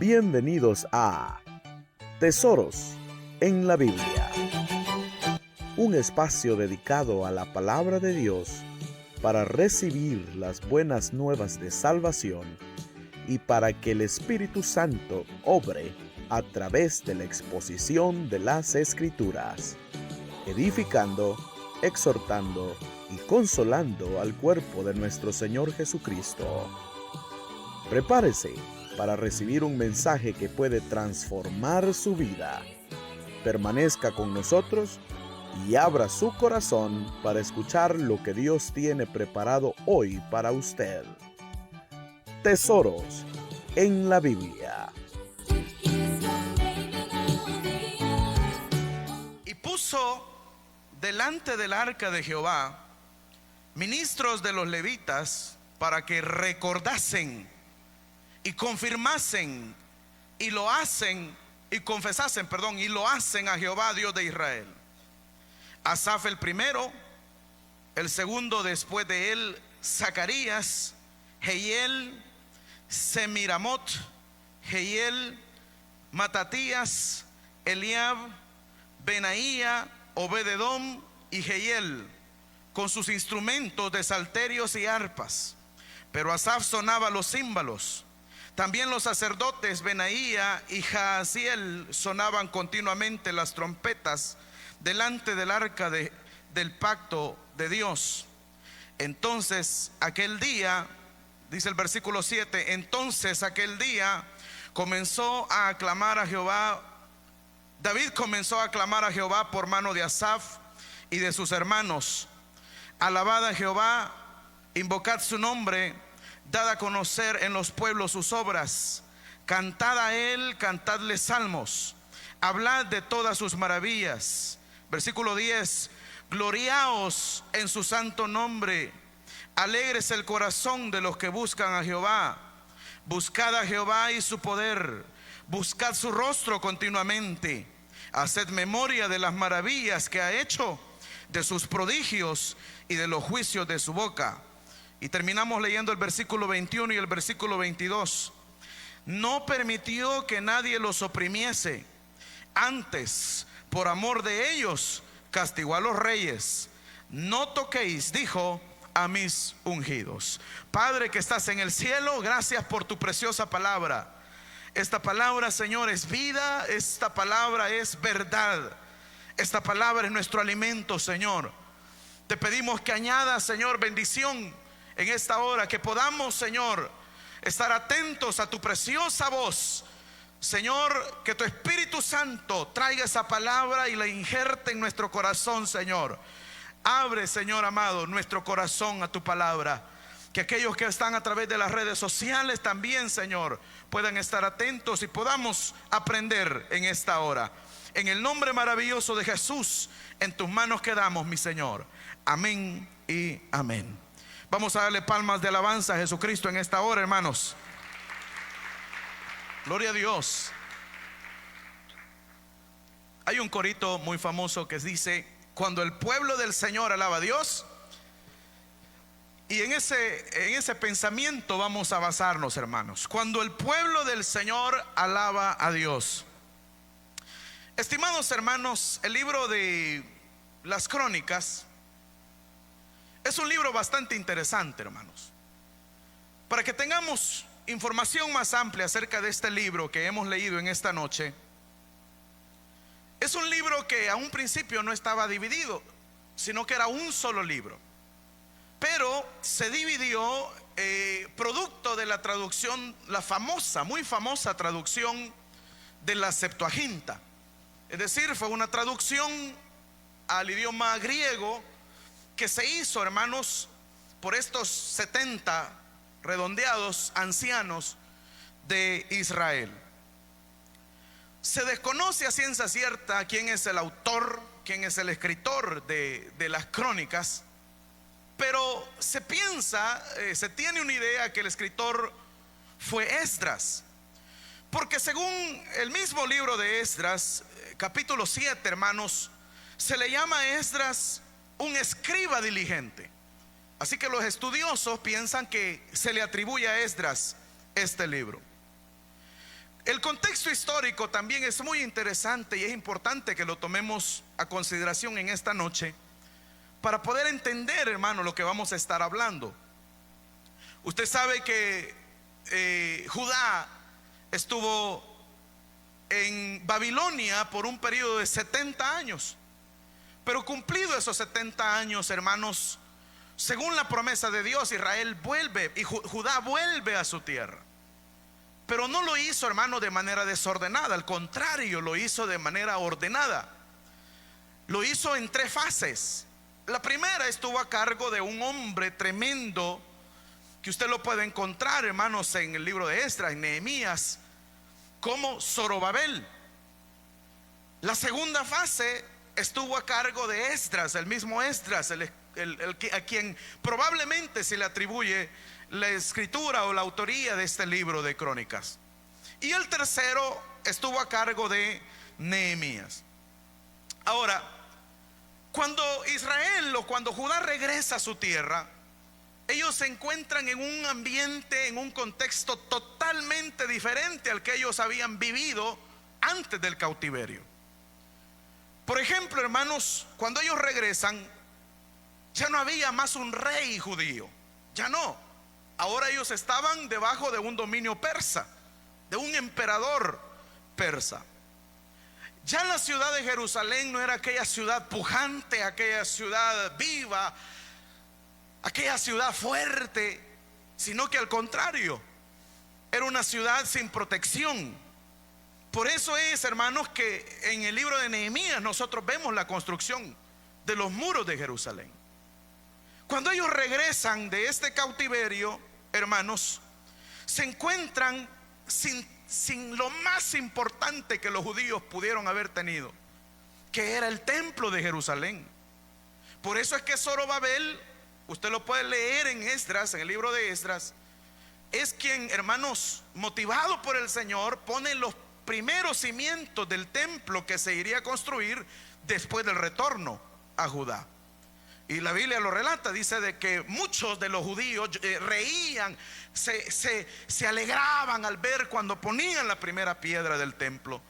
Bienvenidos a Tesoros en la Biblia, un espacio dedicado a la palabra de Dios para recibir las buenas nuevas de salvación y para que el Espíritu Santo obre a través de la exposición de las Escrituras, edificando, exhortando y consolando al cuerpo de nuestro Señor Jesucristo. Prepárese para recibir un mensaje que puede transformar su vida. Permanezca con nosotros y abra su corazón para escuchar lo que Dios tiene preparado hoy para usted. Tesoros en la Biblia. Y puso delante del arca de Jehová ministros de los levitas para que recordasen y confirmasen y lo hacen y confesasen, y lo hacen a Jehová Dios de Israel. Asaf el primero, el segundo después de él Zacarías, Jehiel, Semiramot, Jehiel, Matatías, Eliab, Benaía, Obededom y Jehiel, con sus instrumentos de salterios y arpas. Pero Asaf sonaba los címbalos. También los sacerdotes Benaía y Jaasiel sonaban continuamente las trompetas delante del arca del pacto de Dios. Entonces aquel día, dice el versículo 7, entonces aquel día comenzó a aclamar a Jehová. David comenzó a aclamar a Jehová por mano de Asaf y de sus hermanos. Alabad a Jehová, invocad su nombre, dad a conocer en los pueblos sus obras, cantad a él, cantadle salmos, hablad de todas sus maravillas. Versículo 10, gloriaos en su santo nombre, alegres el corazón de los que buscan a Jehová. Buscad a Jehová y su poder, buscad su rostro continuamente, haced memoria de las maravillas que ha hecho, de sus prodigios y de los juicios de su boca. Y terminamos leyendo el versículo 21 y el versículo 22. No permitió que nadie los oprimiese, antes por amor de ellos castigó a los reyes. No toquéis, dijo, a mis ungidos. Padre que estás en el cielo, gracias por tu preciosa palabra. Esta palabra, Señor, es vida, esta palabra es verdad, esta palabra es nuestro alimento, Señor. Te pedimos que añadas, Señor, bendición en esta hora, que podamos, Señor, estar atentos a tu preciosa voz. Señor, que tu Espíritu Santo traiga esa palabra y la injerte en nuestro corazón, Señor. Abre, Señor amado, nuestro corazón a tu palabra. Que aquellos que están a través de las redes sociales también, Señor, puedan estar atentos y podamos aprender en esta hora. En el nombre maravilloso de Jesús, en tus manos quedamos, mi Señor. Amén y amén. Vamos a darle palmas de alabanza a Jesucristo en esta hora, hermanos. Gloria a Dios. Hay un corito muy famoso que dice: cuando el pueblo del Señor alaba a Dios. Y en ese pensamiento vamos a basarnos, hermanos. Cuando el pueblo del Señor alaba a Dios. Estimados hermanos, el libro de las Crónicas es un libro bastante interesante, hermanos. Para que tengamos información más amplia acerca de este libro que hemos leído en esta noche, es un libro que a un principio no estaba dividido, sino que era un solo libro. Pero se dividió producto de la traducción, la famosa, muy famosa traducción de la Septuaginta. Es decir, fue una traducción al idioma griego que se hizo, hermanos, por estos 70 redondeados ancianos de Israel. Se desconoce a ciencia cierta quién es el autor, quién es el escritor de las Crónicas, pero se piensa, se tiene una idea que el escritor fue Esdras, porque según el mismo libro de Esdras, capítulo 7, hermanos, se le llama a Esdras un escriba diligente. Así que los estudiosos piensan que se le atribuye a Esdras este libro. El contexto histórico también es muy interesante y es importante que lo tomemos a consideración en esta noche para poder entender, hermano, lo que vamos a estar hablando. Usted sabe que Judá estuvo en Babilonia por un periodo de 70 años. Pero cumplido esos 70 años, hermanos, según la promesa de Dios, Israel vuelve y Judá vuelve a su tierra. Pero no lo hizo, hermano, de manera desordenada. Al contrario, lo hizo de manera ordenada. Lo hizo en 3 fases. La primera estuvo a cargo de un hombre tremendo que usted lo puede encontrar, hermanos, en el libro de Esdras, en Nehemías, como Zorobabel. La segunda fase estuvo a cargo de Esdras, el mismo Esdras, a quien probablemente se le atribuye la escritura o la autoría de este libro de Crónicas. Y el tercero estuvo a cargo de Nehemías. Ahora, cuando Israel o cuando Judá regresa a su tierra, ellos se encuentran en un ambiente, en un contexto totalmente diferente al que ellos habían vivido antes del cautiverio. Por ejemplo, hermanos, cuando ellos regresan, ya no había más un rey judío, ya no. Ahora ellos estaban debajo de un dominio persa, de un emperador persa. Ya la ciudad de Jerusalén no era aquella ciudad pujante, aquella ciudad viva, aquella ciudad fuerte, sino que al contrario, era una ciudad sin protección. Por eso es, hermanos, que en el libro de Nehemías nosotros vemos la construcción de los muros de Jerusalén. Cuando ellos regresan de este cautiverio, hermanos, se encuentran sin lo más importante que los judíos pudieron haber tenido, que era el templo de Jerusalén. Por eso es que Zorobabel, usted lo puede leer en Esdras, en el libro de Esdras, es quien, hermanos, motivado por el Señor, pone los primeros cimientos del templo que se iría a construir después del retorno a Judá. Y la Biblia lo relata, dice de que muchos de los judíos reían, se alegraban al ver cuando ponían la primera piedra del templo.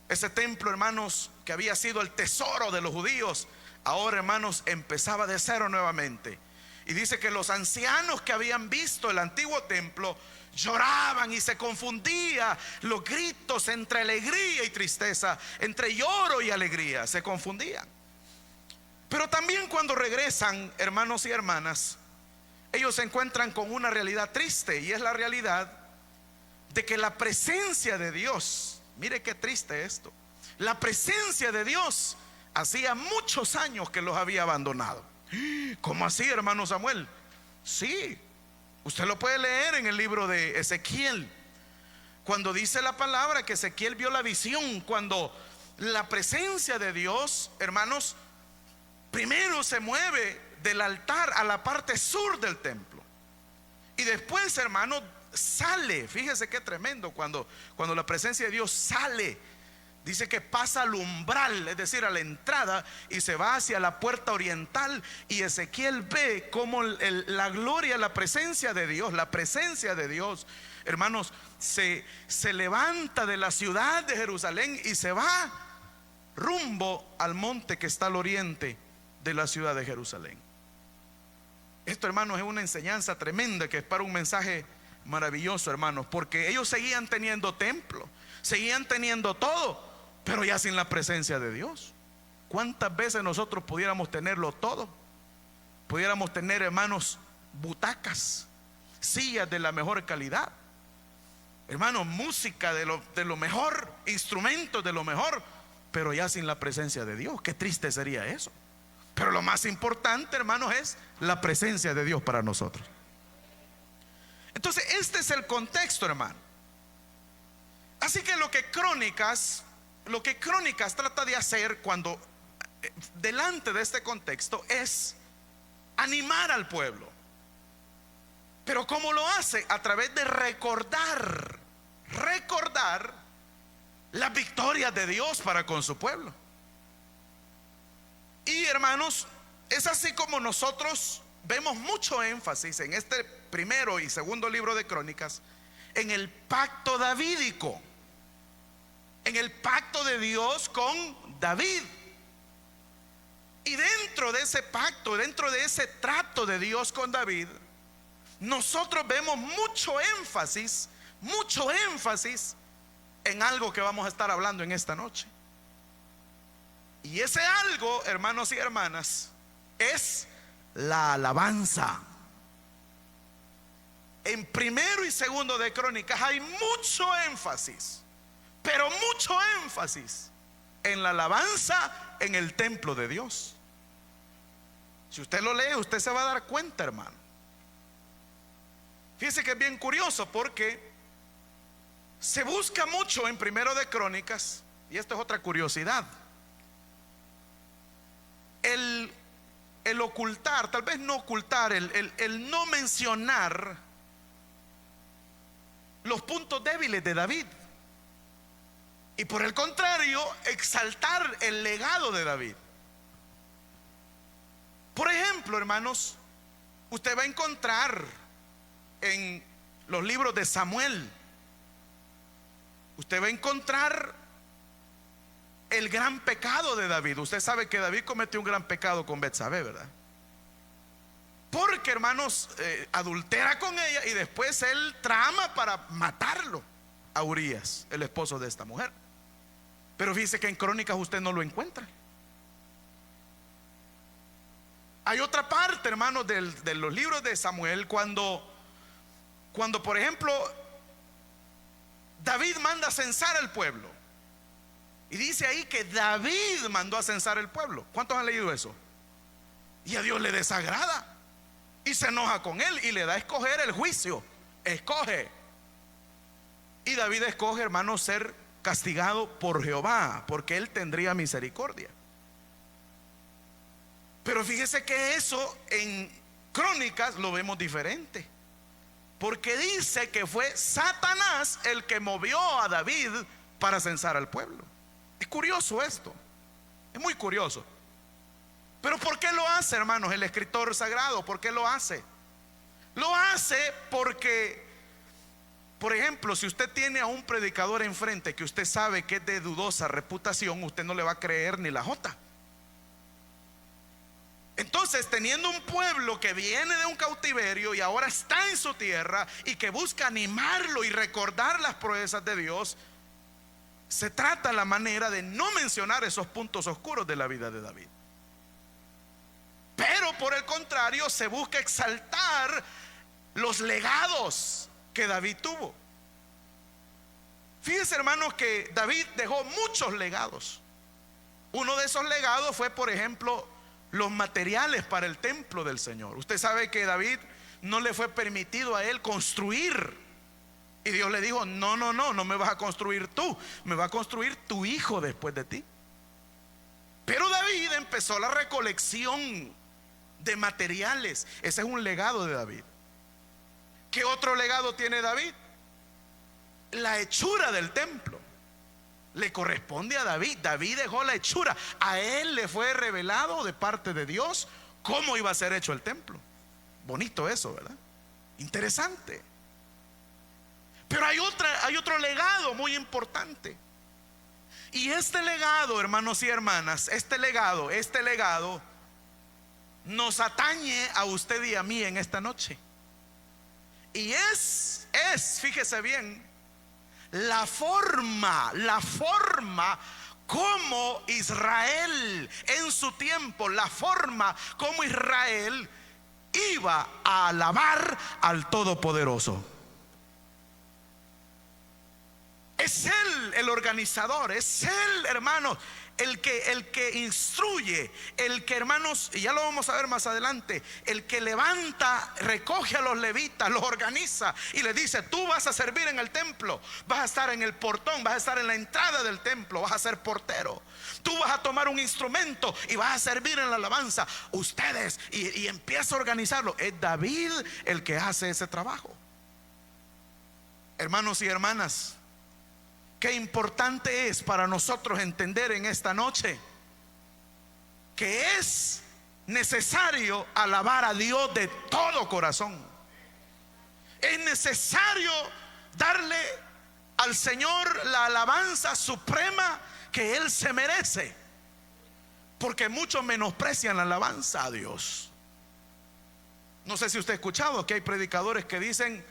Ese templo, hermanos, que había sido el tesoro de los judíos, ahora, hermanos, empezaba de cero nuevamente. Y dice que los ancianos que habían visto el antiguo templo lloraban y se confundía los gritos entre alegría y tristeza, entre lloro y alegría, se confundían. Pero también cuando regresan, hermanos y hermanas, ellos se encuentran con una realidad triste, y es la realidad de que la presencia de Dios, mire qué triste esto, la presencia de Dios hacía muchos años que los había abandonado. ¿Cómo así, hermano Samuel? Sí, usted lo puede leer en el libro de Ezequiel, cuando dice la palabra que Ezequiel vio la visión, cuando la presencia de Dios, hermanos, primero se mueve del altar a la parte sur del templo, y después, hermano, sale. Fíjese qué tremendo, cuando la presencia de Dios sale, dice que pasa al umbral, es decir, a la entrada, y se va hacia la puerta oriental, y Ezequiel ve como la gloria, la presencia de Dios, hermanos, se levanta de la ciudad de Jerusalén y se va rumbo al monte que está al oriente de la ciudad de Jerusalén. Esto, hermanos, es una enseñanza tremenda, que es para un mensaje maravilloso, hermanos, porque ellos seguían teniendo templo, seguían teniendo todo, pero ya sin la presencia de Dios. ¿Cuántas veces nosotros pudiéramos tenerlo todo? Pudiéramos tener, hermanos, butacas, sillas de la mejor calidad, hermanos, música de lo mejor, instrumentos de lo mejor, pero ya sin la presencia de Dios. Qué triste sería eso. Pero lo más importante, hermanos, es la presencia de Dios para nosotros. Entonces, este es el contexto, hermano. Así que lo que Crónicas trata de hacer cuando delante de este contexto es animar al pueblo. Pero ¿cómo lo hace? A través de recordar las victorias de Dios para con su pueblo. Y, hermanos, es así como nosotros vemos mucho énfasis en este primero y segundo libro de Crónicas, en el pacto davídico. en el pacto de Dios con David. Y dentro de ese pacto, dentro de ese trato de Dios con David, nosotros vemos mucho énfasis en algo que vamos a estar hablando en esta noche. Y ese algo, hermanos y hermanas, es la alabanza. En primero y segundo de Crónicas hay mucho énfasis, pero mucho énfasis en la alabanza en el templo de Dios. Si usted lo lee, usted se va a dar cuenta, hermano. Fíjese que es bien curioso porque se busca mucho en primero de Crónicas, y esto es otra curiosidad, el ocultar, tal vez no ocultar, el no mencionar los puntos débiles de David, y por el contrario exaltar el legado de David. Por ejemplo, hermanos, usted va a encontrar en los libros de Samuel, usted va a encontrar el gran pecado de David. Usted sabe que David cometió un gran pecado con Betsabé, ¿verdad? Porque, hermanos, adultera con ella y después él trama para matarlo a Urías, el esposo de esta mujer. Pero fíjese que en Crónicas usted no lo encuentra. Hay otra parte, hermanos, de los libros de Samuel, cuando por ejemplo David manda a censar al pueblo, y dice ahí que David mandó a censar el pueblo. ¿Cuántos han leído eso? Y a Dios le desagrada y se enoja con él y le da a escoger el juicio. Escoge. Y David escoge, hermano, ser castigado por Jehová, porque él tendría misericordia. Pero fíjese que eso en Crónicas lo vemos diferente, porque dice que fue Satanás el que movió a David para censar al pueblo. Es curioso esto, es muy curioso. Pero ¿por qué lo hace, hermanos, el escritor sagrado? ¿Por qué lo hace? Lo hace porque, por ejemplo, si usted tiene a un predicador enfrente que usted sabe que es de dudosa reputación, usted no le va a creer ni la jota. Entonces, teniendo un pueblo que viene de un cautiverio y ahora está en su tierra y que busca animarlo y recordar las proezas de Dios, se trata la manera de no mencionar esos puntos oscuros de la vida de David. Pero por el contrario, se busca exaltar los legados que David tuvo. Fíjense, hermanos, que David dejó muchos legados. Uno de esos legados fue, por ejemplo, los materiales para el templo del Señor. Usted sabe que David no le fue permitido a él construir, y Dios le dijo: no me vas a construir tú, me va a construir tu hijo después de ti. Pero David empezó la recolección de materiales. Ese es un legado de David. ¿Qué otro legado tiene David? La hechura del templo le corresponde a David. David dejó la hechura. A él le fue revelado de parte de Dios cómo iba a ser hecho el templo. Bonito eso, ¿verdad? Interesante. Pero hay otro legado muy importante. Y este legado, hermanos y hermanas, este legado nos atañe a usted y a mí en esta noche. Y es, fíjese bien, la forma como Israel en su tiempo, la forma como Israel iba a alabar al Todopoderoso. Es Él el organizador, es Él, hermanos, el que instruye, el que, hermanos, y ya lo vamos a ver más adelante, el que levanta, recoge a los levitas, los organiza y les dice: tú vas a servir en el templo, vas a estar en el portón, vas a estar en la entrada del templo, vas a ser portero, tú vas a tomar un instrumento y vas a servir en la alabanza. Ustedes, y empieza a organizarlo. Es David el que hace ese trabajo. Hermanos y hermanas, qué importante es para nosotros entender en esta noche que es necesario alabar a Dios de todo corazón. Es necesario darle al Señor la alabanza suprema que Él se merece, porque muchos menosprecian la alabanza a Dios. No sé si usted ha escuchado que hay predicadores que dicen: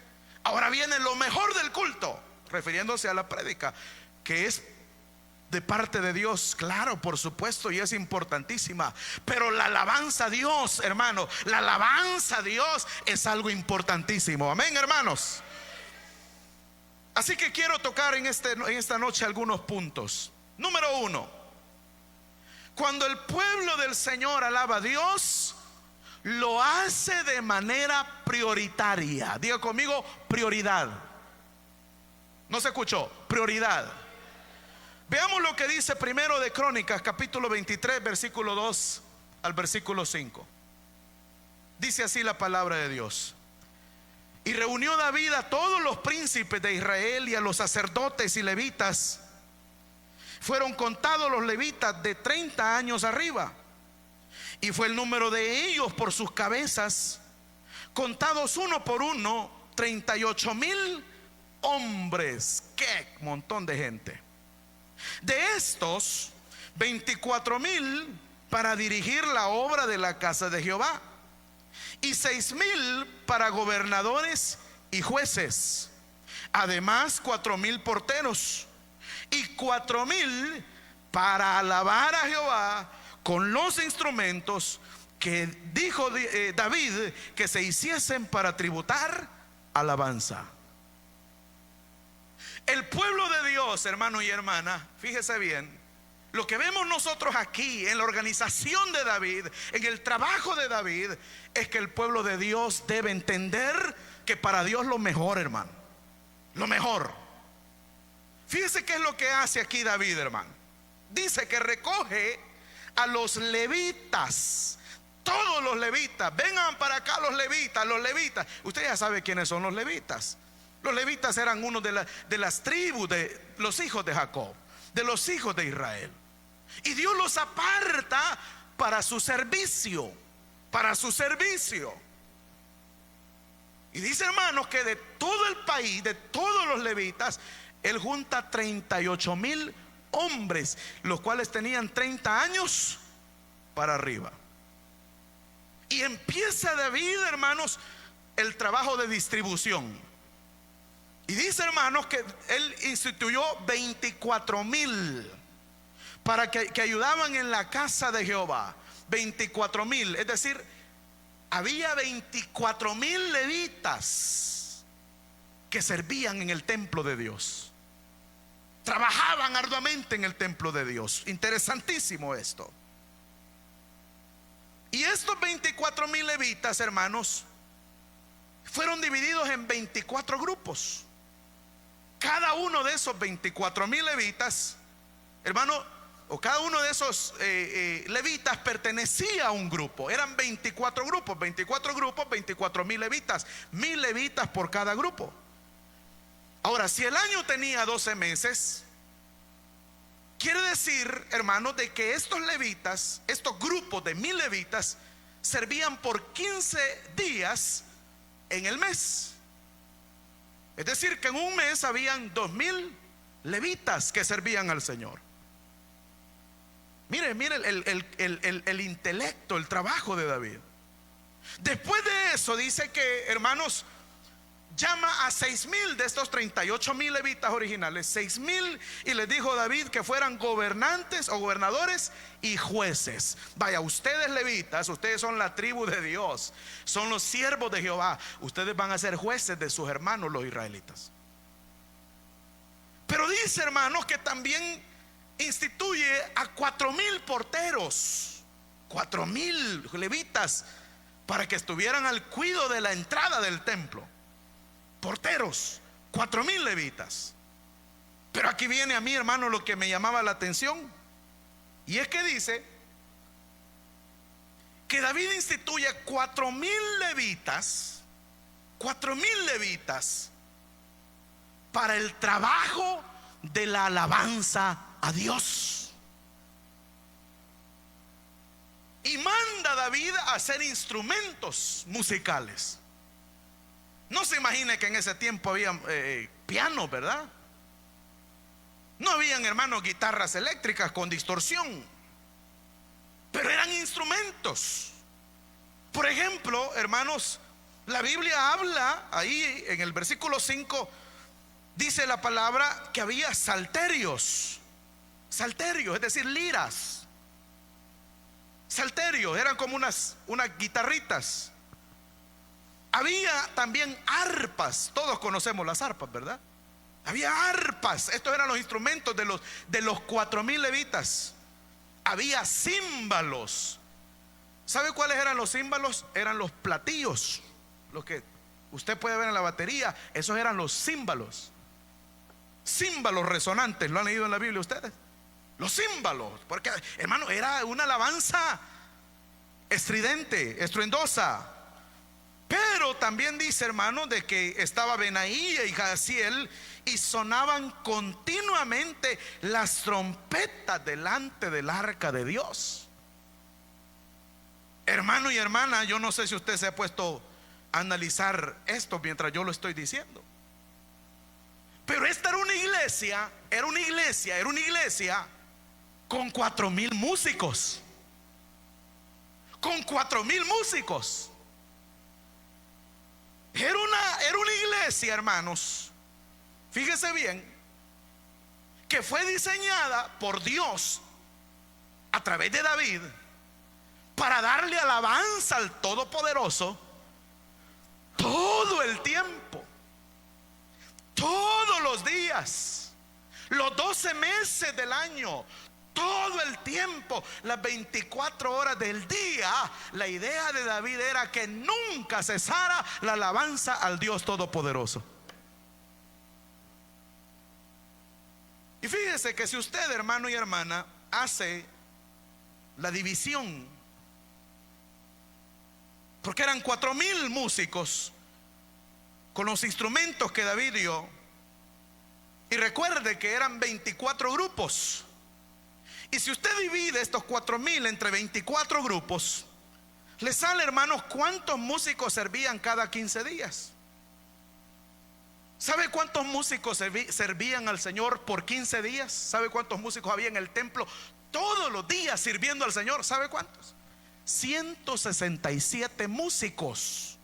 ahora viene lo mejor del culto, refiriéndose a la prédica, que es de parte de Dios, claro, por supuesto, y es importantísima. Pero la alabanza a Dios, hermano, la alabanza a Dios es algo importantísimo. Amén, hermanos. Así que quiero tocar en esta noche algunos puntos. Número uno: cuando el pueblo del Señor alaba a Dios, lo hace de manera prioritaria. Diga conmigo: prioridad. No se escuchó, prioridad. Veamos lo que dice primero de Crónicas, capítulo 23, versículo 2 al versículo 5. Dice así la palabra de Dios: y reunió David a todos los príncipes de Israel y a los sacerdotes y levitas. Fueron contados los levitas de 30 años arriba, y fue el número de ellos por sus cabezas, contados uno por uno, 38,000 hombres. ¡Qué montón de gente! De estos, 24,000 para dirigir la obra de la casa de Jehová, y 6,000 para gobernadores y jueces. Además, 4,000 porteros y 4,000 para alabar a Jehová con los instrumentos que dijo David que se hiciesen para tributar alabanza. El pueblo de Dios, hermano y hermana, fíjese bien, lo que vemos nosotros aquí en la organización de David, en el trabajo de David, es que el pueblo de Dios debe entender que para Dios lo mejor, hermano, lo mejor. Fíjese qué es lo que hace aquí David, hermano. Dice que recoge a los levitas, todos los levitas. Vengan para acá los levitas, los levitas. Usted ya sabe quiénes son los levitas. Los levitas eran uno de las tribus de los hijos de Jacob, de los hijos de Israel. Y Dios los aparta para su servicio, para su servicio. Y dice, hermanos, que de todo el país, de todos los levitas, Él junta 38,000 hombres, los cuales tenían 30 años para arriba. Y empieza David, hermanos, el trabajo de distribución. Y dice, hermanos, que Él instituyó 24,000 para que ayudaban en la casa de Jehová. 24,000, es decir, había 24,000 levitas que servían en el templo de Dios, trabajaban arduamente en el templo de Dios. Interesantísimo esto. Y estos 24,000 levitas, hermanos, fueron divididos en 24 grupos. Cada uno de esos 24,000 levitas, hermano, o cada uno de esos levitas pertenecía a un grupo. Eran 24 grupos, 24,000 levitas, 1,000 levitas por cada grupo. Ahora, si el año tenía 12 meses, quiere decir, hermanos, de que estos levitas, estos grupos de 1,000 levitas, servían por 15 días en el mes. Es decir, que en un mes habían 2,000 levitas que servían al Señor. Mire el intelecto, el trabajo de David. Después de eso dice que, hermanos, llama a 6,000 de estos 38,000 levitas originales, 6,000, y les dijo David que fueran gobernantes o gobernadores y jueces. Vaya, ustedes levitas, ustedes son la tribu de Dios, son los siervos de Jehová, ustedes van a ser jueces de sus hermanos los israelitas. Pero dice, hermanos, que también instituye a 4,000 porteros, 4,000 levitas, para que estuvieran al cuidado de la entrada del templo. Porteros, 4,000 levitas. Pero aquí viene a mí, hermano, lo que me llamaba la atención, y es que dice que David instituye 4,000 levitas, 4,000 levitas para el trabajo de la alabanza a Dios. Y manda a David a hacer instrumentos musicales. No se imagine que en ese tiempo había piano, ¿verdad? No habían, hermanos, guitarras eléctricas con distorsión, pero eran instrumentos. Por ejemplo, hermanos, la Biblia habla ahí en el versículo 5, dice la palabra que había salterios, es decir, liras. Salterios eran como unas guitarritas. Había también arpas. Todos conocemos las arpas, ¿verdad? Había arpas. Estos eran los instrumentos de los 4,000 levitas. Había címbalos. ¿Sabe cuáles eran los címbalos? Eran los platillos, los que usted puede ver en la batería. Esos eran los címbalos. Címbalos resonantes. ¿Lo han leído en la Biblia ustedes? Los címbalos. Porque, hermano, era una alabanza estridente, estruendosa. Pero también dice, hermano, de que estaba Benaía y Jaziel y sonaban continuamente las trompetas delante del arca de Dios. Hermano y hermana, yo no sé si usted se ha puesto a analizar esto mientras yo lo estoy diciendo, pero esta era una iglesia con 4,000 músicos. Con 4,000 músicos. Era una iglesia, hermanos, fíjese bien, que fue diseñada por Dios a través de David para darle alabanza al Todopoderoso todo el tiempo, todos los días, los 12 meses del año, todo el tiempo, las 24 horas del día. La idea de David era que nunca cesara la alabanza al Dios Todopoderoso. Y fíjese que si usted, hermano y hermana, hace la división, porque eran 4,000 músicos con los instrumentos que David dio, y recuerde que eran 24 grupos. Y si usted divide estos 4,000 entre 24 grupos, le sale, hermanos, cuántos músicos servían cada 15 días. ¿Sabe cuántos músicos servían al Señor por 15 días? ¿Sabe cuántos músicos había en el templo todos los días sirviendo al Señor? ¿Sabe cuántos? 167 músicos.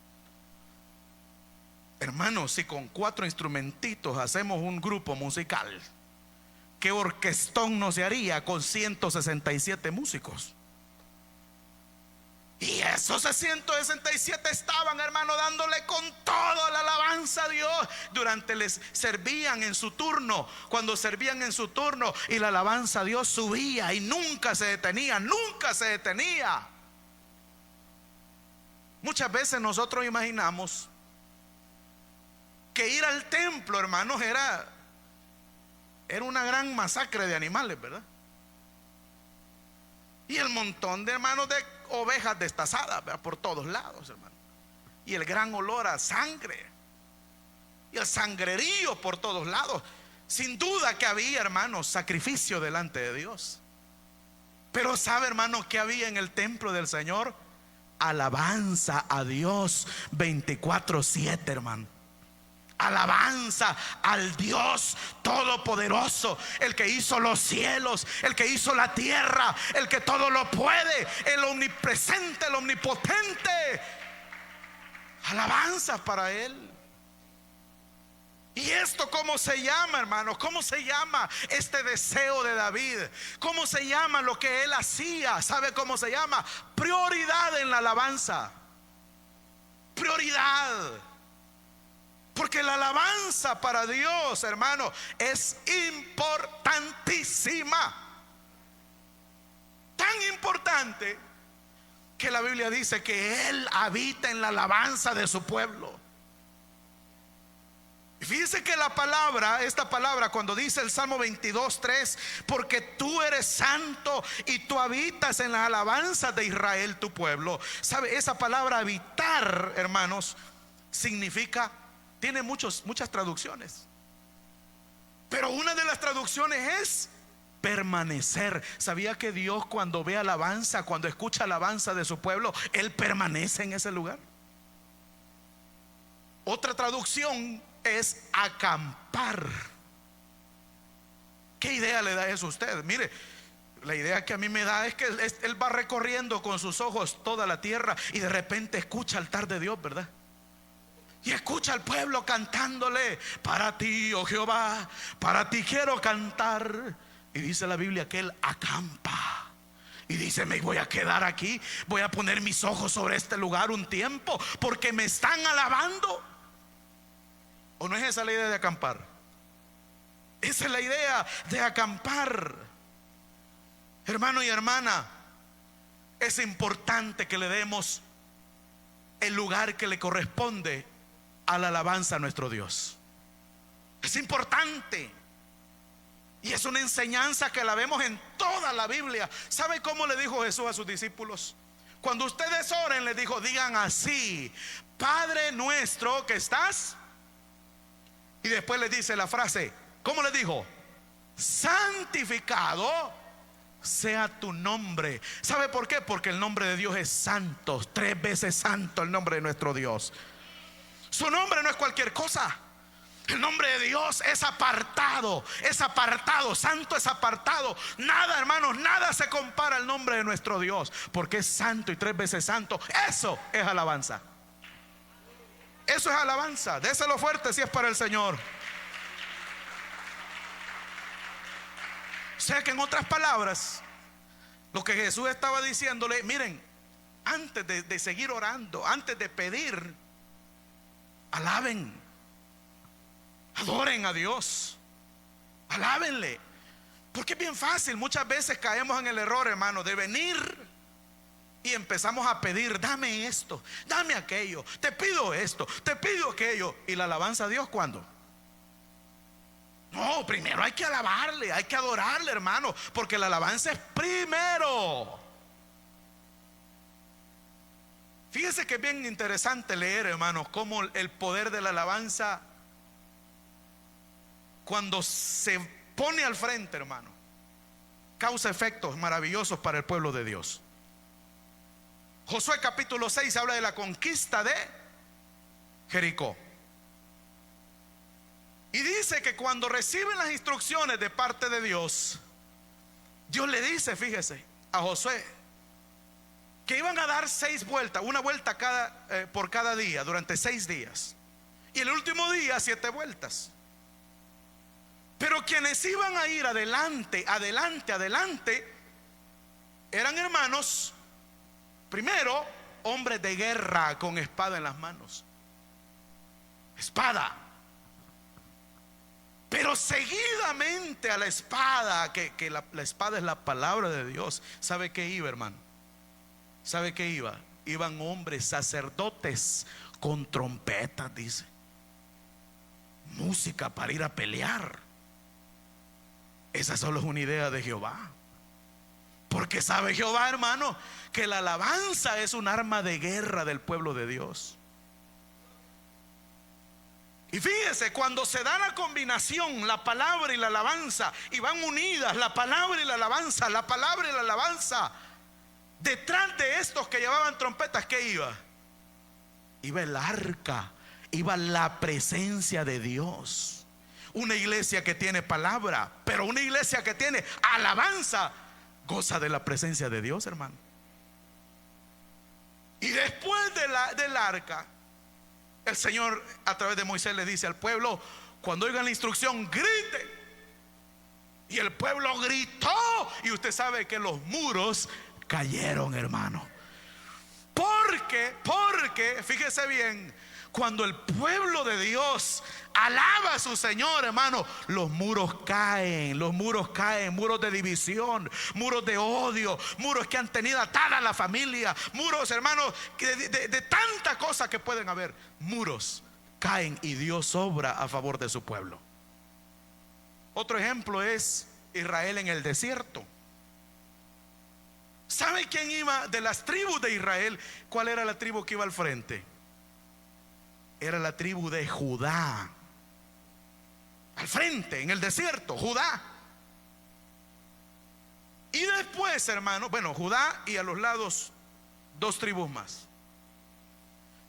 Hermanos, si con 4 instrumentitos hacemos un grupo musical, ¿qué orquestón no se haría con 167 músicos? Y esos 167 estaban, hermano, dándole con todo la alabanza a Dios. Durante les servían en su turno, cuando servían en su turno, y la alabanza a Dios subía y nunca se detenía, nunca se detenía. Muchas veces nosotros imaginamos que ir al templo, hermanos, era una gran masacre de animales, ¿verdad? Y el montón de, hermanos, de ovejas destazadas, ¿verdad?, por todos lados, hermano. Y el gran olor a sangre y el sangrerío por todos lados. Sin duda que había, hermanos, sacrificio delante de Dios. Pero ¿sabe, hermano, qué había en el templo del Señor? Alabanza a Dios 24/7, hermano. Alabanza al Dios Todopoderoso, el que hizo los cielos, el que hizo la tierra, el que todo lo puede, el omnipresente, el omnipotente. Alabanza para Él. ¿Y esto cómo se llama, hermanos? ¿Cómo se llama este deseo de David? ¿Cómo se llama lo que él hacía? ¿Sabe cómo se llama? Prioridad en la alabanza. Prioridad. Porque la alabanza para Dios, hermano, es importantísima. Tan importante que la Biblia dice que Él habita en la alabanza de su pueblo. Y fíjese que esta palabra, cuando dice el Salmo 22:3, porque tú eres santo y tú habitas en las alabanzas de Israel, tu pueblo. ¿Sabe? Esa palabra habitar, hermanos, significa, tiene muchas traducciones, pero una de las traducciones es permanecer. ¿Sabía que Dios, cuando ve alabanza, cuando escucha alabanza de su pueblo, Él permanece en ese lugar? Otra traducción es acampar. ¿Qué idea le da eso a usted? Mire, la idea que a mí me da es que él va recorriendo con sus ojos toda la tierra y de repente escucha el altar de Dios, ¿verdad? Y escucha al pueblo cantándole: para ti, oh Jehová, para ti quiero cantar. Y dice la Biblia que él acampa. Y dice: me voy a quedar aquí, voy a poner mis ojos sobre este lugar un tiempo, porque me están alabando. ¿O no es esa la idea de acampar? Esa es la idea de acampar. Hermano y hermana, es importante que le demos el lugar que le corresponde a la alabanza a nuestro Dios. Es importante. Y es una enseñanza que la vemos en toda la Biblia. ¿Sabe cómo le dijo Jesús a sus discípulos? Cuando ustedes oren, les dijo: digan así: Padre nuestro que estás. Y después les dice la frase, ¿cómo les dijo? Santificado sea tu nombre. ¿Sabe por qué? Porque el nombre de Dios es santo. 3 veces santo el nombre de nuestro Dios. Su nombre no es cualquier cosa. El nombre de Dios es apartado, santo es apartado. Nada, hermanos, nada se compara al nombre de nuestro Dios, porque es santo y 3 veces santo. Eso es alabanza. Eso es alabanza. Déselo fuerte si es para el Señor. O sea que, en otras palabras, lo que Jesús estaba diciéndole: miren, antes de seguir orando, antes de pedir, alaben, adoren a Dios, alábenle. Porque es bien fácil, muchas veces caemos en el error, hermano, de venir y empezamos a pedir: dame esto, dame aquello, te pido esto, te pido aquello. ¿Y la alabanza a Dios cuándo? No, primero hay que alabarle, hay que adorarle, hermano, porque la alabanza es primero. Fíjese que es bien interesante leer, hermanos, cómo el poder de la alabanza, cuando se pone al frente, hermano, causa efectos maravillosos para el pueblo de Dios. Josué capítulo 6 habla de la conquista de Jericó. Y dice que cuando reciben las instrucciones de parte de Dios, Dios le dice, fíjese, a Josué, que iban a dar 6 vueltas, una vuelta por cada día, durante 6 días. Y el último día 7 vueltas. Pero quienes iban a ir adelante, eran, hermanos, primero, hombres de guerra con espada en las manos. Espada. Pero seguidamente a la espada, que la espada es la palabra de Dios. ¿Sabe qué iba, hermano? ¿Sabe qué iba? Iban hombres sacerdotes con trompetas, dice, música para ir a pelear. Esa solo es una idea de Jehová. Porque sabe Jehová, hermano, que la alabanza es un arma de guerra del pueblo de Dios. Y fíjese, cuando se da la combinación, la palabra y la alabanza, y van unidas la palabra y la alabanza, la palabra y la alabanza, detrás de estos que llevaban trompetas, ¿qué iba? Iba el arca, iba la presencia de Dios. Una iglesia que tiene palabra, pero una iglesia que tiene alabanza, goza de la presencia de Dios, hermano. Y después del arca, el Señor a través de Moisés le dice al pueblo: cuando oigan la instrucción, griten. Y el pueblo gritó, y usted sabe que los muros cayeron, hermano. Porque fíjese bien, cuando el pueblo de Dios alaba a su Señor, hermano, los muros caen, muros de división, muros de odio, muros que han tenido atada a la familia, muros, hermanos, de tanta cosa que pueden haber. Muros caen y Dios obra a favor de su pueblo. Otro ejemplo es Israel en el desierto. ¿Sabe quién iba de las tribus de Israel? ¿Cuál era la tribu que iba al frente? Era la tribu de Judá. Al frente, en el desierto, Judá. Y después, hermano, bueno, Judá y a los lados 2 tribus más.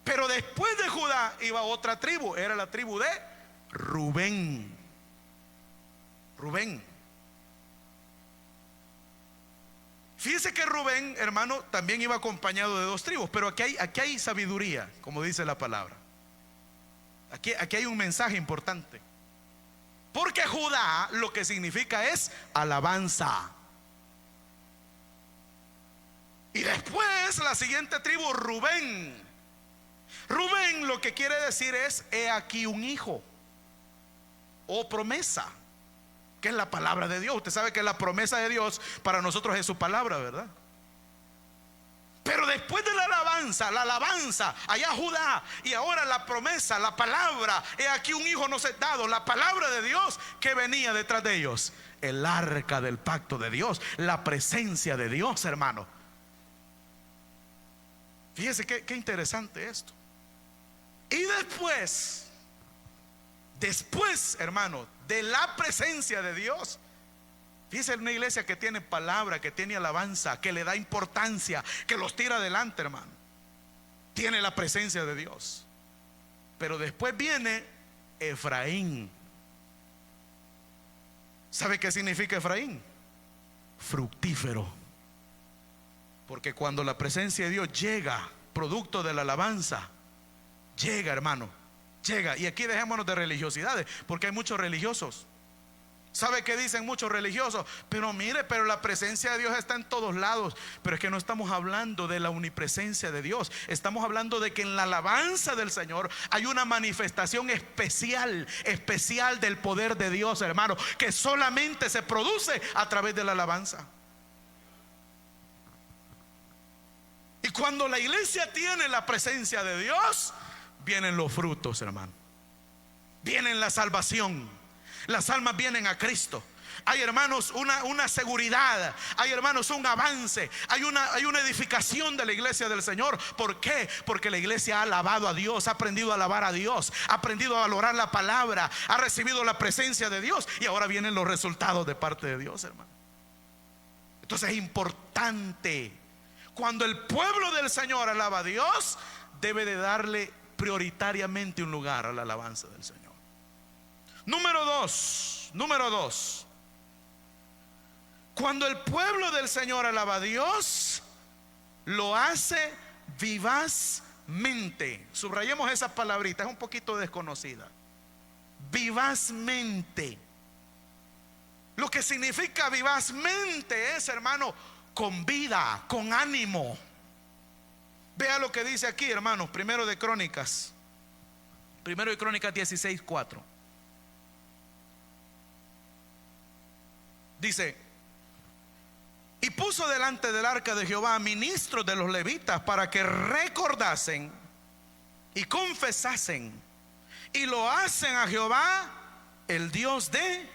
Pero después de Judá iba otra tribu, era la tribu de Rubén. Rubén. Fíjese que Rubén, hermano, también iba acompañado de 2 tribus, pero aquí hay sabiduría, como dice la palabra. Aquí hay un mensaje importante. Porque Judá lo que significa es alabanza. Y después la siguiente tribu, Rubén. Rubén lo que quiere decir es: he aquí un hijo, o promesa, que es la palabra de Dios. Usted sabe que la promesa de Dios para nosotros es su palabra, ¿verdad? Pero después de la alabanza, allá Judá, y ahora la promesa, la palabra, he aquí un hijo nos es dado, la palabra de Dios que venía detrás de ellos, el arca del pacto de Dios, la presencia de Dios, hermano. Fíjese qué interesante esto. Y después, hermano, de la presencia de Dios, fíjese, en una iglesia que tiene palabra, que tiene alabanza, que le da importancia, que los tira adelante, hermano, tiene la presencia de Dios. Pero después viene Efraín. ¿Sabe qué significa Efraín? Fructífero. Porque cuando la presencia de Dios llega, producto de la alabanza, llega, hermano, llega. Y aquí dejémonos de religiosidades, porque hay muchos religiosos. ¿Sabe qué dicen muchos religiosos? Pero mire, pero la presencia de Dios está en todos lados. Pero es que no estamos hablando de la omnipresencia de Dios. Estamos hablando de que en la alabanza del Señor hay una manifestación especial del poder de Dios, hermano, que solamente se produce a través de la alabanza. Y cuando la iglesia tiene la presencia de Dios, vienen los frutos, hermano. Viene la salvación. Las almas vienen a Cristo. Hay, hermanos, una seguridad. Hay, hermanos, un avance. Hay una edificación de la iglesia del Señor. ¿Por qué? Porque la iglesia ha alabado a Dios, ha aprendido a alabar a Dios, ha aprendido a valorar la palabra, ha recibido la presencia de Dios, y ahora vienen los resultados de parte de Dios, hermano. Entonces es importante, cuando el pueblo del Señor alaba a Dios, debe de darle prioritariamente un lugar a la alabanza del Señor. Número dos, cuando el pueblo del Señor alaba a Dios, lo hace vivazmente. Subrayemos esa palabrita, es un poquito desconocida. Vivazmente. Lo que significa vivazmente es, hermano, con vida, con ánimo. Vea lo que dice aquí, hermanos, Primero de Crónicas 16:4. Dice: y puso delante del arca de Jehová ministros de los levitas para que recordasen y confesasen, y lo hacen a Jehová, el Dios de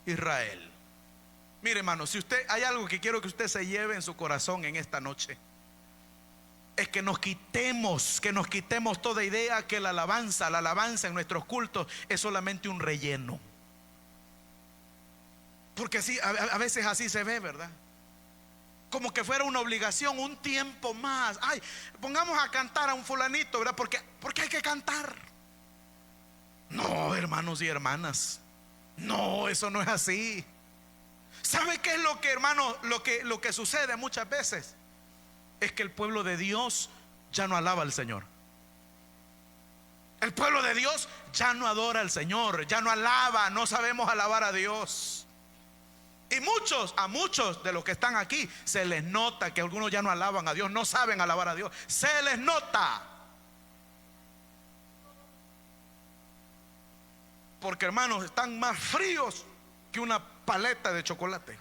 Israel. Mire, hermano, si usted, hay algo que quiero que usted se lleve en su corazón en esta noche, es que nos quitemos toda idea que la alabanza en nuestros cultos es solamente un relleno. Porque sí, a veces así se ve, ¿verdad? Como que fuera una obligación, un tiempo más. Ay, pongamos a cantar a un fulanito, ¿verdad? Porque hay que cantar. No, hermanos y hermanas, no, eso no es así. ¿Sabe qué es lo que, hermano, lo que sucede muchas veces? Es que el pueblo de Dios ya no alaba al Señor. El pueblo de Dios ya no adora al Señor, ya no alaba, no sabemos alabar a Dios. Y a muchos de los que están aquí se les nota que algunos ya no alaban a Dios, no saben alabar a Dios. Se les nota. Porque, hermanos, están más fríos que una paleta de chocolate.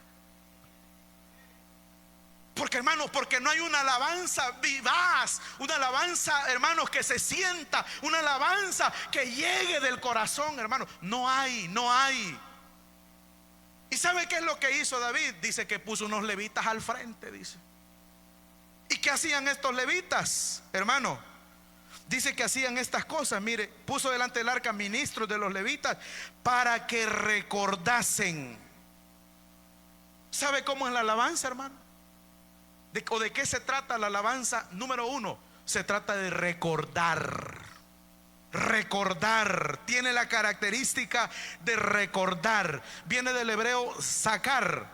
Porque, hermanos, porque no hay una alabanza vivaz, una alabanza, hermanos, que se sienta, una alabanza que llegue del corazón, hermanos. No hay. ¿Y sabe qué es lo que hizo David? Dice que puso unos levitas al frente, dice. ¿Y qué hacían estos levitas, hermano? Dice que hacían estas cosas. Mire, puso delante del arca ministros de los levitas para que recordasen. ¿Sabe cómo es la alabanza, hermano? ¿De qué se trata la alabanza? Número 1, se trata de recordar. Recordar, tiene la característica de recordar. Viene del hebreo sacar.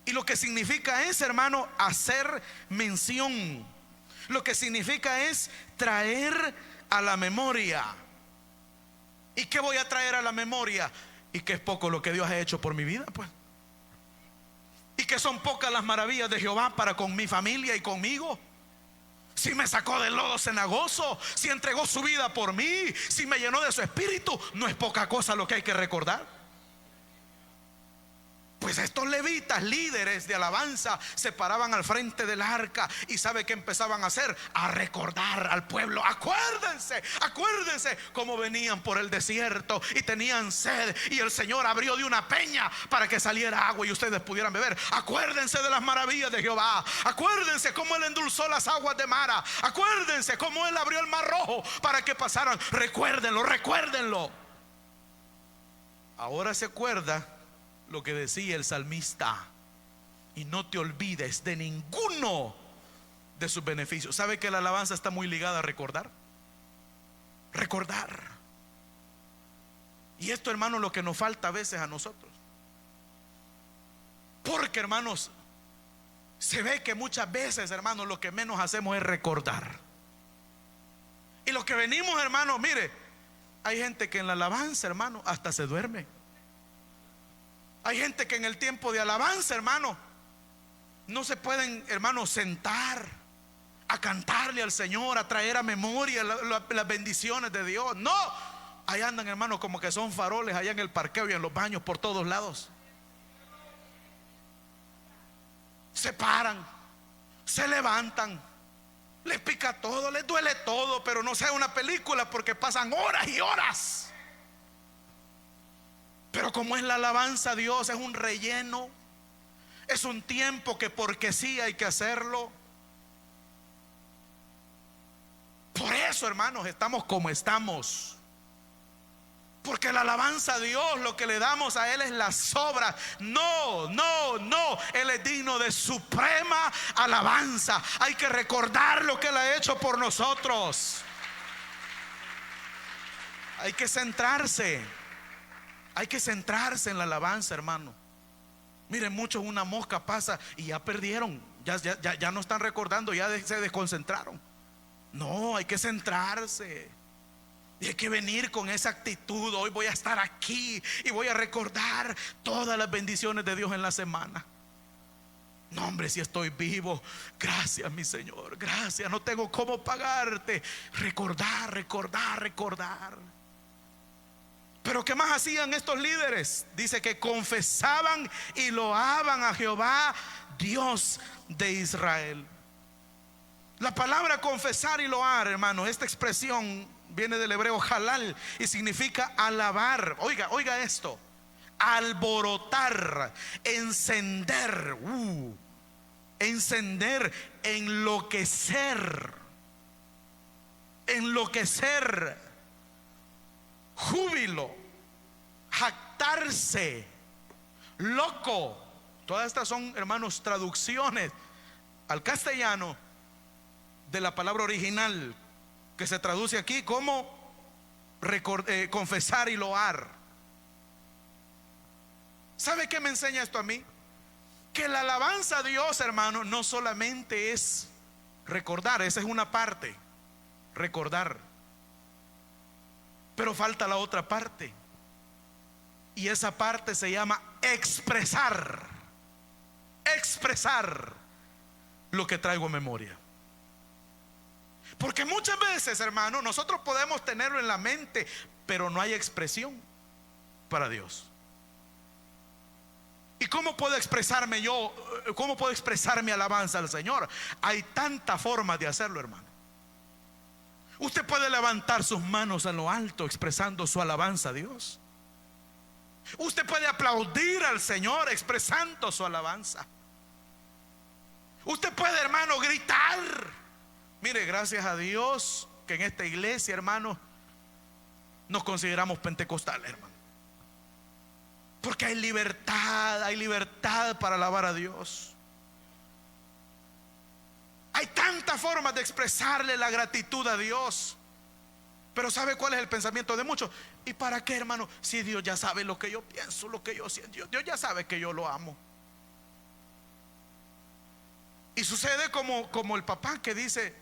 Y lo que significa es, hermano, hacer mención. Lo que significa es traer a la memoria. ¿Y qué voy a traer a la memoria? Y que es poco lo que Dios ha hecho por mi vida, pues. Y que son pocas las maravillas de Jehová para con mi familia y conmigo. Si me sacó del lodo cenagoso, si entregó su vida por mí, si me llenó de su espíritu, no es poca cosa lo que hay que recordar. Pues estos levitas, líderes de alabanza, se paraban al frente del arca. ¿Y sabe qué empezaban a hacer? A recordar al pueblo. Acuérdense, acuérdense cómo venían por el desierto y tenían sed, y el Señor abrió de una peña para que saliera agua y ustedes pudieran beber. Acuérdense de las maravillas de Jehová. Acuérdense cómo Él endulzó las aguas de Mara. Acuérdense cómo Él abrió el mar rojo para que pasaran. Recuérdenlo, recuérdenlo. Ahora se acuerda lo que decía el salmista: y no te olvides de ninguno de sus beneficios. ¿Sabe que la alabanza está muy ligada a recordar? Recordar. Y esto, hermanos, lo que nos falta a veces a nosotros. Porque, hermanos, se ve que muchas veces, hermanos, lo que menos hacemos es recordar. Y lo que venimos, hermanos, mire, hay gente que en la alabanza, hermano, hasta se duerme. Hay gente que en el tiempo de alabanza, hermano, no se pueden, hermano, sentar a cantarle al Señor, a traer a memoria las bendiciones de Dios. No, ahí andan, hermano, como que son faroles allá en el parqueo y en los baños por todos lados. Se paran, se levantan, les pica todo, les duele todo, pero no sea una película porque pasan horas y horas. Pero como es la alabanza a Dios, es un relleno, es un tiempo que porque sí hay que hacerlo. Por eso, hermanos, estamos como estamos. Porque la alabanza a Dios, lo que le damos a Él es las obras. No, no, no. Él es digno de suprema alabanza. Hay que recordar lo que Él ha hecho por nosotros. Hay que centrarse. Hay que centrarse en la alabanza, hermano. Miren, muchos, una mosca pasa y ya perdieron. Ya no están recordando, ya se desconcentraron. No, hay que centrarse. Y hay que venir con esa actitud. Hoy voy a estar aquí y voy a recordar todas las bendiciones de Dios en la semana. No, hombre, si estoy vivo, gracias, mi Señor, gracias, no tengo cómo pagarte. Recordar, recordar, recordar. Pero ¿qué más hacían estos líderes? Dice que confesaban y loaban a Jehová, Dios de Israel. La palabra confesar y loar, hermano, esta expresión viene del hebreo halal y significa alabar. Oiga, oiga esto: alborotar, encender, encender, enloquecer, enloquecer, júbilo, jactarse, loco. Todas estas son, hermanos, traducciones al castellano de la palabra original, que se traduce aquí como confesar y loar. ¿Sabe qué me enseña esto a mí? Que la alabanza a Dios, hermano, no solamente es recordar, esa es una parte, recordar. Pero falta la otra parte. Y esa parte se llama expresar. Expresar lo que traigo en memoria. Porque muchas veces, hermano, nosotros podemos tenerlo en la mente, pero no hay expresión para Dios. ¿Y cómo puedo expresarme yo? ¿Cómo puedo expresar mi alabanza al Señor? Hay tantas formas de hacerlo, hermano. Usted puede levantar sus manos a lo alto expresando su alabanza a Dios. Usted puede aplaudir al Señor expresando su alabanza. Usted puede, hermano, gritar. Mire, gracias a Dios que en esta iglesia, hermano, nos consideramos pentecostales, hermano. Porque hay libertad para alabar a Dios. Hay tantas formas de expresarle la gratitud a Dios. Pero ¿sabe cuál es el pensamiento de muchos? ¿Y para qué, hermano? Si Dios ya sabe lo que yo pienso, lo que yo siento. Dios ya sabe que yo lo amo. Y sucede como el papá que dice: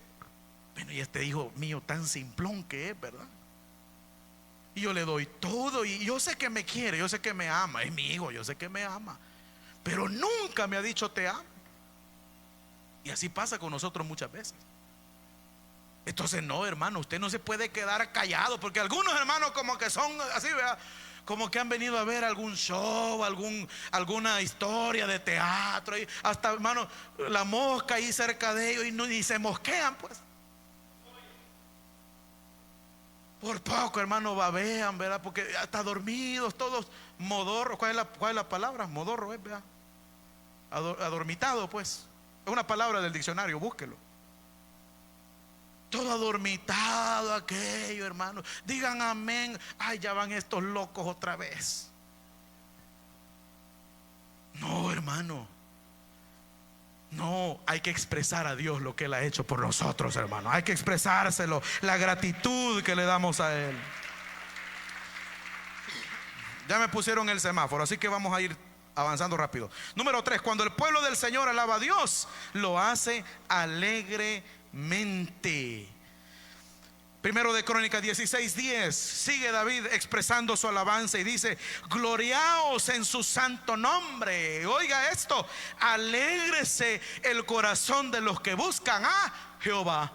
bueno, y este hijo mío tan simplón que es, ¿verdad? Y yo le doy todo, y yo sé que me quiere, yo sé que me ama, es mi hijo, yo sé que me ama, pero nunca me ha dicho te amo. Y así pasa con nosotros muchas veces. Entonces no, hermano, usted no se puede quedar callado, porque algunos hermanos como que son así, ¿verdad? Como que han venido a ver algún show, alguna historia de teatro, y hasta, hermano, la mosca ahí cerca de ellos, y se mosquean, pues. Por poco, hermano, babean, ¿verdad? Porque hasta dormidos, todos modorros. ¿Cuál es la palabra? Modorro, ¿verdad? Adormitado, pues. Es una palabra del diccionario, búsquelo. Todo adormitado aquello, hermano. Digan amén. Ay, ya van estos locos otra vez. No, hermano. No, hay que expresar a Dios lo que Él ha hecho por nosotros, hermano. Hay que expresárselo, la gratitud que le damos a Él. Ya me pusieron el semáforo, así que vamos a ir avanzando rápido. Número 3, cuando el pueblo del Señor alaba a Dios, lo hace alegremente. Primero de Crónicas 16:10, sigue David expresando su alabanza y dice: gloriaos en su santo nombre. Oiga esto: alégrese el corazón de los que buscan a Jehová.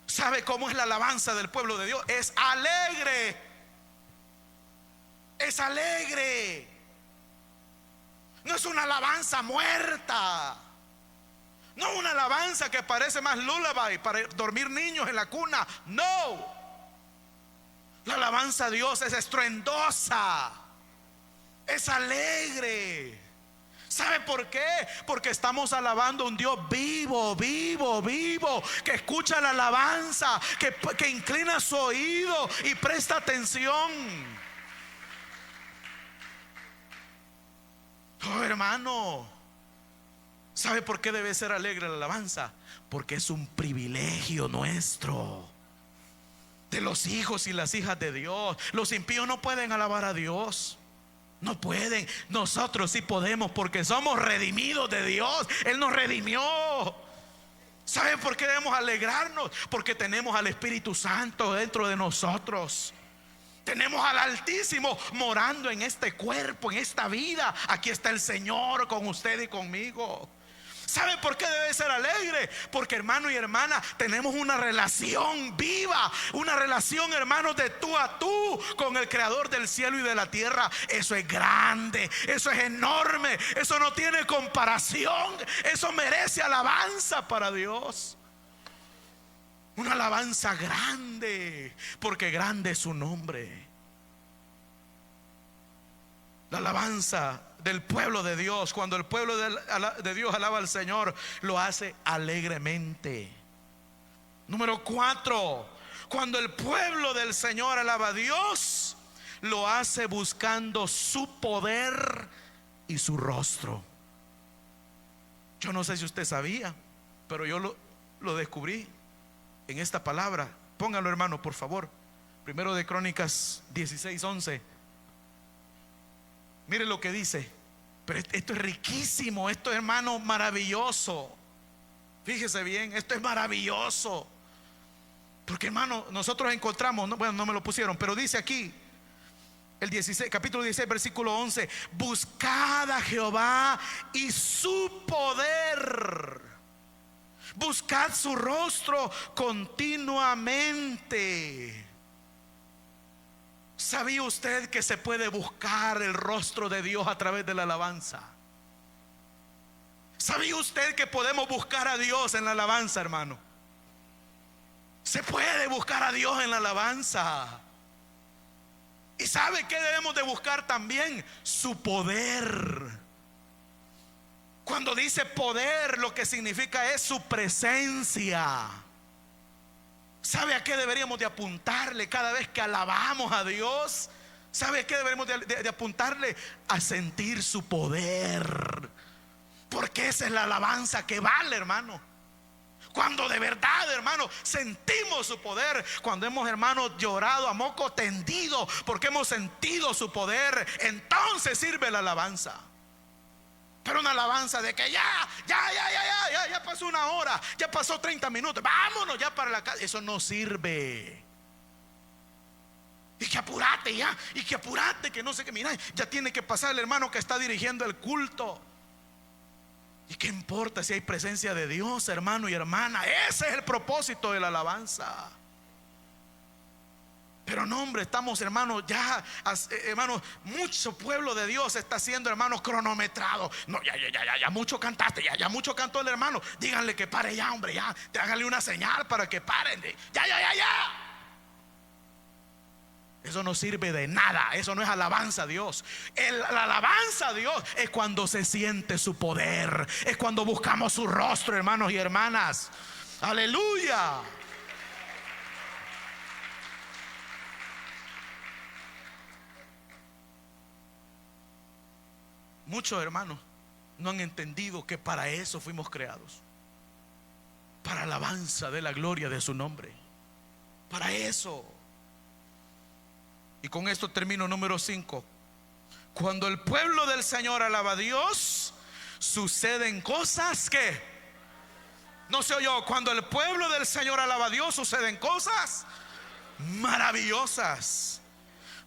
¿Sabe cómo es la alabanza del pueblo de Dios? Es alegre. Es alegre. No es una alabanza muerta. No una alabanza que parece más lullaby para dormir niños en la cuna. No. La alabanza a Dios es estruendosa. Es alegre. ¿Sabe por qué? Porque estamos alabando a un Dios vivo, vivo, vivo, que escucha la alabanza, que inclina su oído y presta atención. Oh, hermano, ¿sabe por qué debe ser alegre la alabanza? Porque es un privilegio nuestro, de los hijos y las hijas de Dios. Los impíos no pueden alabar a Dios. No pueden. Nosotros sí podemos, porque somos redimidos de Dios. Él nos redimió. ¿Sabe por qué debemos alegrarnos? Porque tenemos al Espíritu Santo dentro de nosotros. Tenemos al Altísimo morando en este cuerpo, en esta vida. Aquí está el Señor con usted y conmigo. ¿Sabe por qué debe ser alegre? Porque, hermano y hermana, tenemos una relación viva, una relación, hermanos, de tú a tú con el Creador del cielo y de la tierra. Eso es grande, eso es enorme, eso no tiene comparación. Eso merece alabanza para Dios. Una alabanza grande, porque grande es su nombre. La alabanza del pueblo de Dios, cuando el pueblo de Dios alaba al Señor, lo hace alegremente. Número 4, cuando el pueblo del Señor alaba a Dios, lo hace buscando su poder y su rostro. Yo no sé si usted sabía, pero yo lo descubrí en esta palabra. Póngalo, hermano, por favor. Primero de Crónicas 16:11. Mire lo que dice. Pero esto es riquísimo. Esto es, hermano, maravilloso. Fíjese bien, esto es maravilloso. Porque, hermano, nosotros encontramos, bueno, no me lo pusieron, pero dice aquí el 16, capítulo 16, versículo 11: buscad a Jehová y su poder, buscad su rostro continuamente. ¿Sabía usted que se puede buscar el rostro de Dios a través de la alabanza? ¿Sabía usted que podemos buscar a Dios en la alabanza, hermano? Se puede buscar a Dios en la alabanza. ¿Y sabe qué debemos de buscar también? Su poder. Cuando dice poder, lo que significa es su presencia. ¿Sabe a qué deberíamos de apuntarle cada vez que alabamos a Dios? ¿Sabe a qué deberíamos de apuntarle? A sentir su poder. Porque esa es la alabanza que vale, hermano. Cuando de verdad, hermano, sentimos su poder. Cuando hemos, hermano, llorado a moco tendido porque hemos sentido su poder, entonces sirve la alabanza. Pero una alabanza de que ya pasó una hora, ya pasó 30 minutos, vámonos ya para la casa. Eso no sirve. Y que apurate ya, y que apurate, que no sé qué, mira, ya tiene que pasar el hermano que está dirigiendo el culto. ¿Y qué importa si hay presencia de Dios, hermano y hermana? Ese es el propósito de la alabanza. Pero no, hombre, estamos, hermanos, hermanos, mucho pueblo de Dios está siendo, hermanos, cronometrado. No, ya mucho cantaste, ya mucho cantó el hermano. Díganle que pare ya, hombre, ya. Háganle una señal para que paren. Ya. Eso no sirve de nada. Eso no es alabanza a Dios. La alabanza a Dios es cuando se siente su poder. Es cuando buscamos su rostro, hermanos y hermanas. Aleluya. Muchos hermanos no han entendido que para eso fuimos creados. Para alabanza de la gloria de su nombre. Para eso. Y con esto termino, número 5. Cuando el pueblo del Señor alaba a Dios, suceden cosas que no se oyó. Cuando el pueblo del Señor alaba a Dios, suceden cosas maravillosas.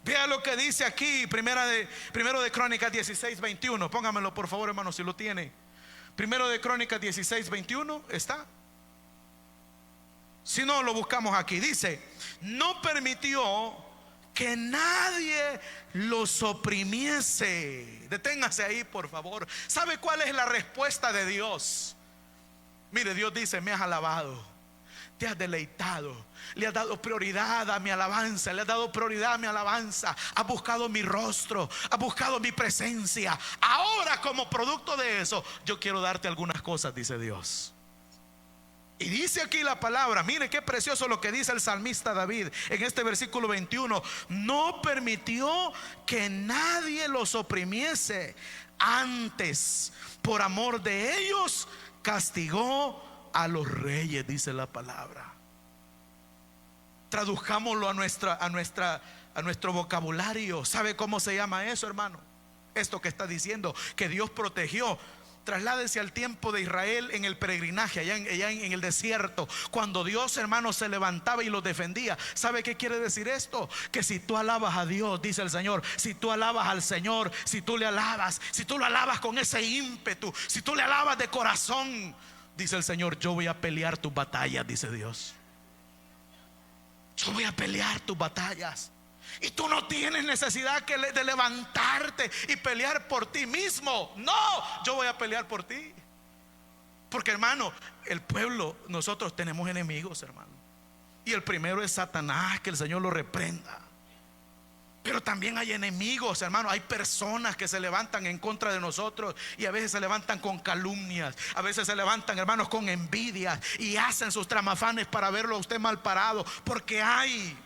Vea lo que dice aquí, primero de Crónicas 16:21. Póngamelo por favor, hermano, si lo tiene. Primero de Crónicas 16:21, ¿está? Si no, lo buscamos aquí. Dice: no permitió que nadie los oprimiese. Deténgase ahí, por favor. ¿Sabe cuál es la respuesta de Dios? Mire, Dios dice: me has alabado, te has deleitado, le has dado prioridad a mi alabanza, le has dado prioridad a mi alabanza, has buscado mi rostro, has buscado mi presencia. Ahora, como producto de eso, yo quiero darte algunas cosas, dice Dios. Y dice aquí la palabra, mire qué precioso lo que dice el salmista David en este versículo 21. No permitió que nadie los oprimiese, antes por amor de ellos castigó a los reyes, dice la palabra. Traduzcámoslo a nuestro vocabulario. ¿Sabe cómo se llama eso, hermano? Esto que está diciendo, que Dios protegió. Trasládese al tiempo de Israel en el peregrinaje, allá en el desierto, cuando Dios, hermano, se levantaba y los defendía. ¿Sabe qué quiere decir esto? Que si tú alabas a Dios, dice el Señor, si tú alabas al Señor, si tú le alabas, si tú lo alabas con ese ímpetu, si tú le alabas de corazón, dice el Señor, yo voy a pelear tus batallas, dice Dios. Yo voy a pelear tus batallas. Y tú no tienes necesidad de levantarte y pelear por ti mismo. No, yo voy a pelear por ti. Porque, hermano, el pueblo, nosotros tenemos enemigos, hermano. Y el primero es Satanás, que el Señor lo reprenda. Pero también hay enemigos, hermano. Hay personas que se levantan en contra de nosotros, y a veces se levantan con calumnias, a veces se levantan, hermanos, con envidias, y hacen sus tramafanes para verlo a usted mal parado. Porque hay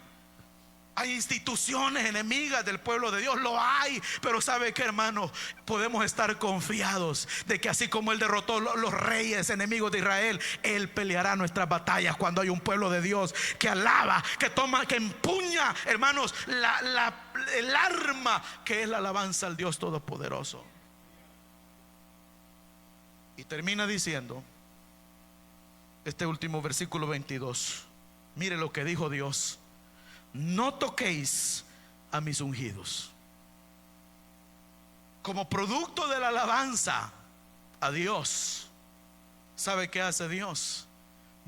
instituciones enemigas del pueblo de Dios, lo hay. Pero ¿sabe qué, hermano? Podemos estar confiados de que así como Él derrotó los reyes enemigos de Israel, Él peleará nuestras batallas cuando hay un pueblo de Dios que alaba, que toma, que empuña, hermanos, el arma que es la alabanza al Dios Todopoderoso. Y termina diciendo este último versículo 22. Mire lo que dijo Dios: no toquéis a mis ungidos. Como producto de la alabanza a Dios, ¿sabe qué hace Dios?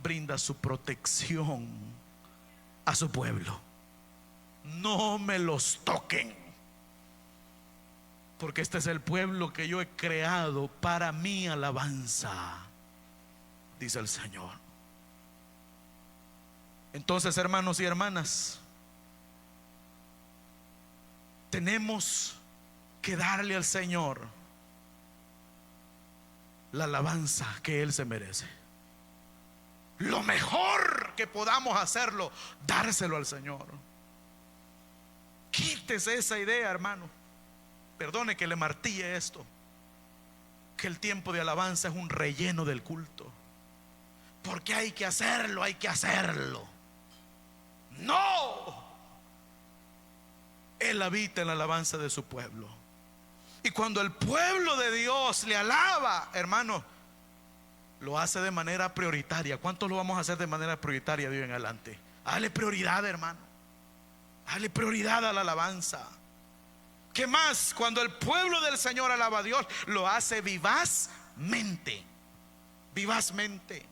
Brinda su protección a su pueblo. No me los toquen, porque este es el pueblo que yo he creado para mi alabanza, dice el Señor. Entonces, hermanos y hermanas, tenemos que darle al Señor la alabanza que Él se merece. Lo mejor que podamos hacerlo, dárselo al Señor. Quítese esa idea, hermano. Perdone que le martille esto, que el tiempo de alabanza es un relleno del culto, porque hay que hacerlo, hay que hacerlo. No. Él habita en la alabanza de su pueblo. Y cuando el pueblo de Dios le alaba, hermano, lo hace de manera prioritaria. ¿Cuántos lo vamos a hacer de manera prioritaria de hoy en adelante? Dale prioridad, hermano. Dale prioridad a la alabanza. ¿Qué más? Cuando el pueblo del Señor alaba a Dios, lo hace vivazmente. Vivazmente.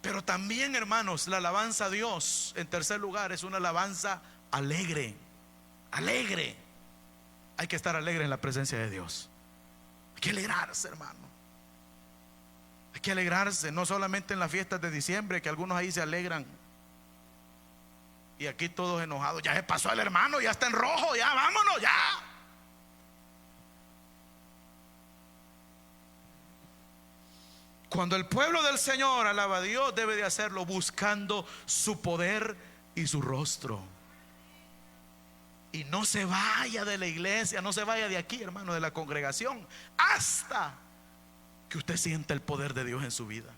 Pero también, hermanos, la alabanza a Dios, en tercer lugar, es una alabanza alegre. Alegre. Hay que estar alegre en la presencia de Dios. Hay que alegrarse, hermano. Hay que alegrarse, no solamente en las fiestas de diciembre, que algunos ahí se alegran. Y aquí todos enojados. Ya se pasó el hermano, ya está en rojo, ya vámonos, ya. Cuando el pueblo del Señor alaba a Dios, debe de hacerlo buscando su poder y su rostro. Y no se vaya de la iglesia, no se vaya de aquí, hermano, de la congregación, hasta que usted sienta el poder de Dios en su vida.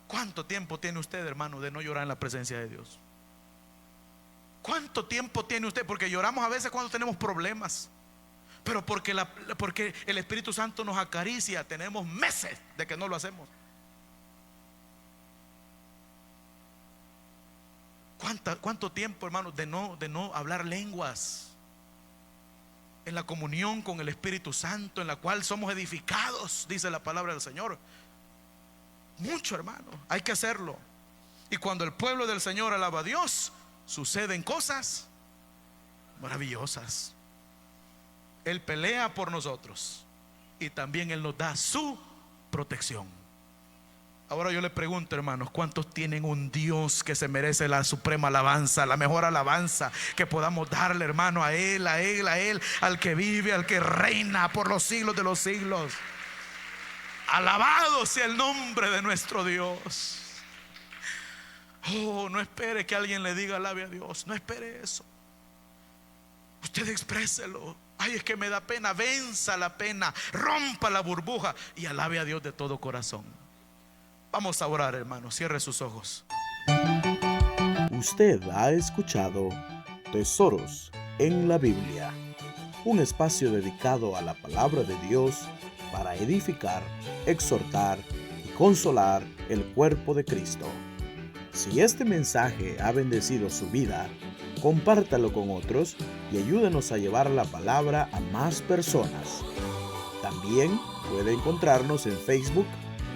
¿Cuánto tiempo tiene usted, hermano, de no llorar en la presencia de Dios? ¿Cuánto tiempo tiene usted? Porque lloramos a veces cuando tenemos problemas, pero porque el Espíritu Santo nos acaricia. Tenemos meses de que no lo hacemos. ¿Cuánto tiempo, hermano, de no hablar lenguas en la comunión con el Espíritu Santo, en la cual somos edificados, dice la palabra del Señor? Mucho, hermano, hay que hacerlo. Y cuando el pueblo del Señor alaba a Dios, suceden cosas maravillosas. Él pelea por nosotros y también Él nos da su protección. Ahora yo le pregunto, hermanos, ¿cuántos tienen un Dios que se merece la suprema alabanza, la mejor alabanza que podamos darle, hermano, a Él, a Él, a Él, al que vive, al que reina por los siglos de los siglos? Alabado sea el nombre de nuestro Dios. Oh, no espere que alguien le diga alabe a Dios. No espere eso. Usted expréselo. Ay, es que me da pena. Venza la pena, rompa la burbuja y alabe a Dios de todo corazón. Vamos a orar, hermano. Cierre sus ojos. Usted ha escuchado Tesoros en la Biblia, un espacio dedicado a la palabra de Dios para edificar, exhortar y consolar el cuerpo de Cristo. Si este mensaje ha bendecido su vida, compártalo con otros y ayúdenos a llevar la palabra a más personas. También puede encontrarnos en Facebook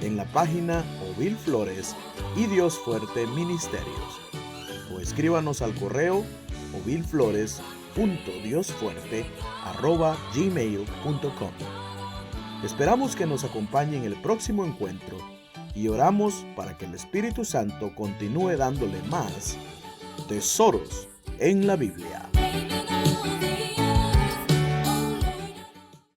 en la página Ovil Flores y Dios Fuerte Ministerios, o escríbanos al correo ovilflores.diosfuerte@gmail.com. Esperamos que nos acompañe en el próximo encuentro y oramos para que el Espíritu Santo continúe dándole más tesoros en la Biblia.